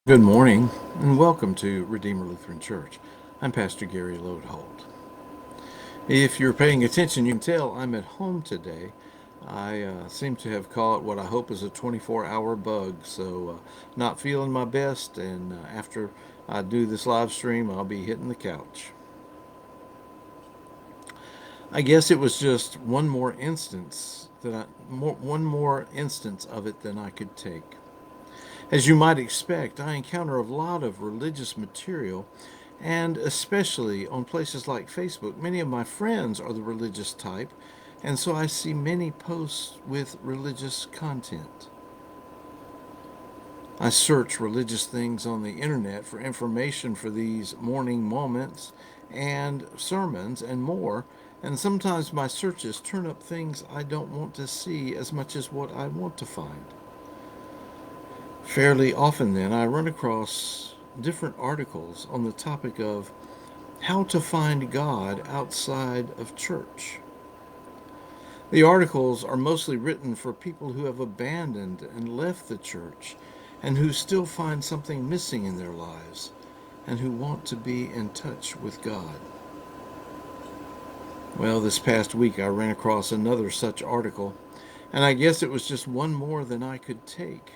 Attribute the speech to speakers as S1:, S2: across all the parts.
S1: Good morning and welcome to Redeemer Lutheran Church. I'm Pastor Gary Lodeholt. If you're paying attention, you can tell I'm at home today. I seem to have caught what I hope is a 24-hour bug, so not feeling my best, and after I do this live stream, I'll be hitting the couch. I guess it was just one more instance of it than I could take. As you might expect, I encounter a lot of religious material, and especially on places like Facebook. Many of my friends are the religious type, and so I see many posts with religious content. I search religious things on the internet for information for these morning moments and sermons and more, and sometimes my searches turn up things I don't want to see as much as what I want to find. Fairly often, then, I run across different articles on the topic of how to find God outside of church. The articles are mostly written for people who have abandoned and left the church and who still find something missing in their lives and who want to be in touch with God. Well, this past week I ran across another such article, and I guess it was just one more than I could take.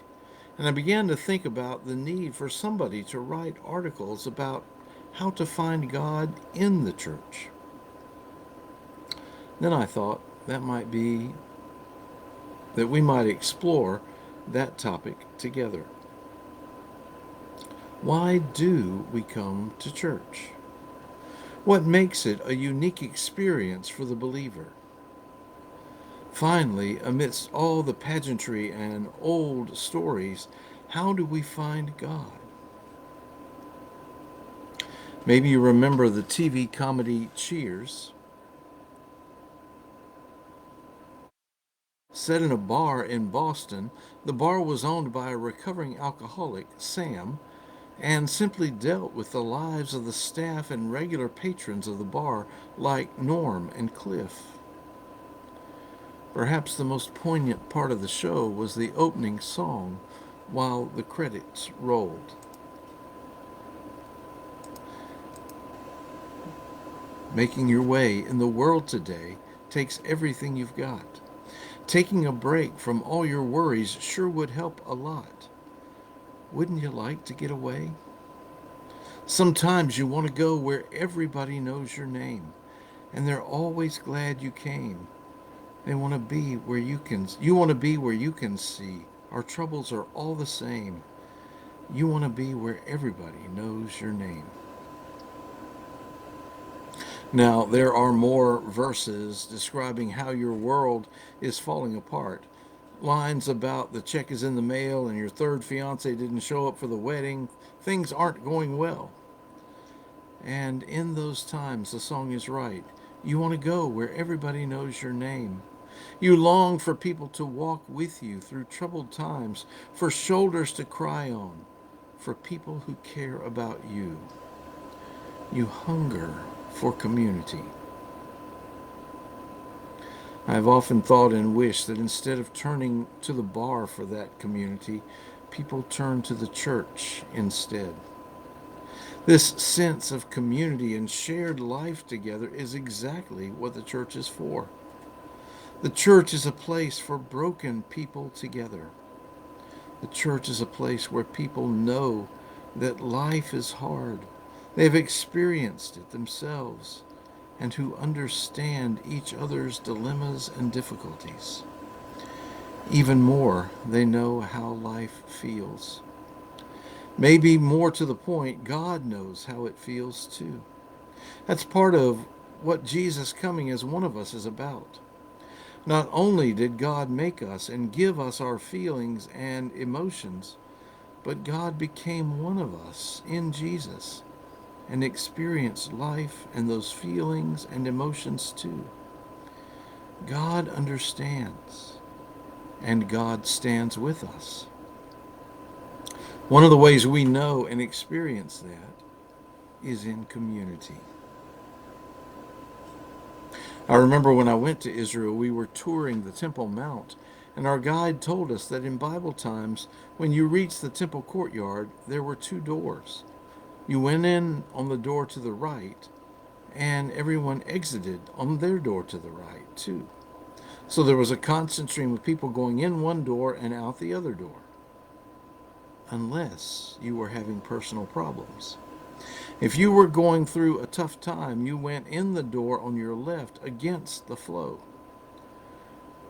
S1: And I began to think about the need for somebody to write articles about how to find God in the church. Then I thought that we might explore that topic together. Why do we come to church? What makes it a unique experience for the believer? Finally, amidst all the pageantry and old stories, how do we find God? Maybe you remember the TV comedy Cheers. Set in a bar in Boston, the bar was owned by a recovering alcoholic, Sam, and simply dealt with the lives of the staff and regular patrons of the bar like Norm and Cliff. Perhaps the most poignant part of the show was the opening song while the credits rolled. Making your way in the world today takes everything you've got. Taking a break from all your worries sure would help a lot. Wouldn't you like to get away? Sometimes you want to go where everybody knows your name, and they're always glad you came. They want to be where you want to be where you can see. Our troubles are all the same. You want to be where everybody knows your name. Now, there are more verses describing how your world is falling apart. Lines about the check is in the mail and your third fiance didn't show up for the wedding. Things aren't going well. And in those times, the song is right. You want to go where everybody knows your name. You long for people to walk with you through troubled times, for shoulders to cry on, for people who care about you. You hunger for community. I've often thought and wished that instead of turning to the bar for that community, people turn to the church instead. This sense of community and shared life together is exactly what the church is for. The church is a place for broken people together. The church is a place where people know that life is hard. They've experienced it themselves and who understand each other's dilemmas and difficulties. Even more, they know how life feels. Maybe more to the point, God knows how it feels too. That's part of what Jesus coming as one of us is about. Not only did God make us and give us our feelings and emotions, but God became one of us in Jesus and experienced life and those feelings and emotions too. God understands and God stands with us. One of the ways we know and experience that is in community. I remember when I went to Israel, we were touring the Temple Mount, And our guide told us that in Bible times, when you reached the temple courtyard, there were two doors. You went in on the door to the right, and everyone exited on their door to the right, too. So there was a constant stream of people going in one door and out the other door, unless you were having personal problems. If you were going through a tough time, you went in the door on your left against the flow.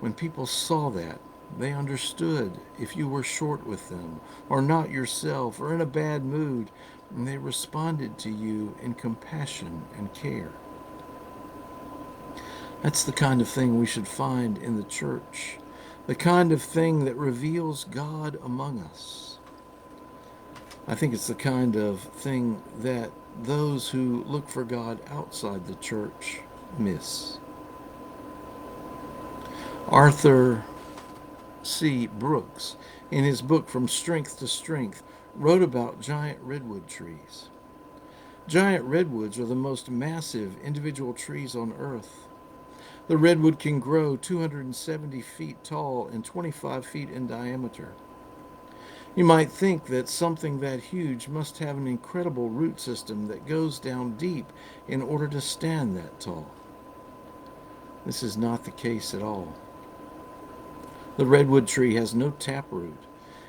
S1: When people saw that, they understood if you were short with them, or not yourself, or in a bad mood, and they responded to you in compassion and care. That's the kind of thing we should find in the church, the kind of thing that reveals God among us. I think it's the kind of thing that those who look for God outside the church miss. Arthur C. Brooks, in his book From Strength to Strength, wrote about giant redwood trees. Giant redwoods are the most massive individual trees on earth. The redwood can grow 270 feet tall and 25 feet in diameter. You might think that something that huge must have an incredible root system that goes down deep in order to stand that tall. This is not the case at all. The redwood tree has no taproot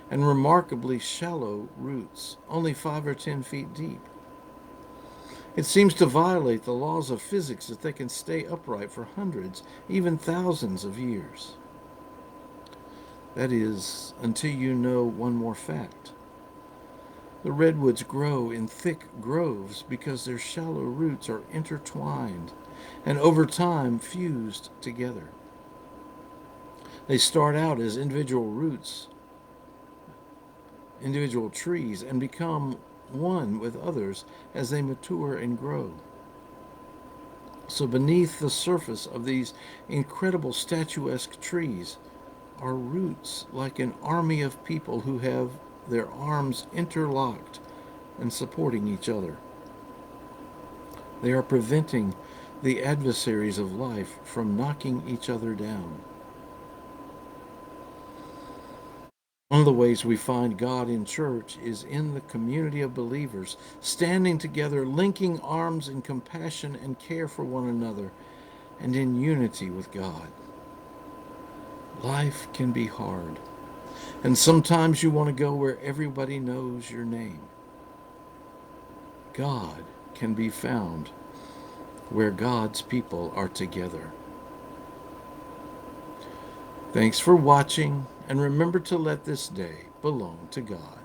S1: and remarkably shallow roots, only 5 or 10 feet deep. It seems to violate the laws of physics that they can stay upright for hundreds, even thousands of years. That is, until you know one more fact. The redwoods grow in thick groves because their shallow roots are intertwined and over time fused together. They start out as individual roots, individual trees, and become one with others as they mature and grow. So beneath the surface of these incredible statuesque trees are roots like an army of people who have their arms interlocked and supporting each other. They are preventing the adversaries of life from knocking each other down. One of the ways we find God in church is in the community of believers, standing together, linking arms in compassion and care for one another, and in unity with God. Life can be hard, and sometimes you want to go where everybody knows your name. God can be found where God's people are together. Thanks for watching, and remember to let this day belong to God.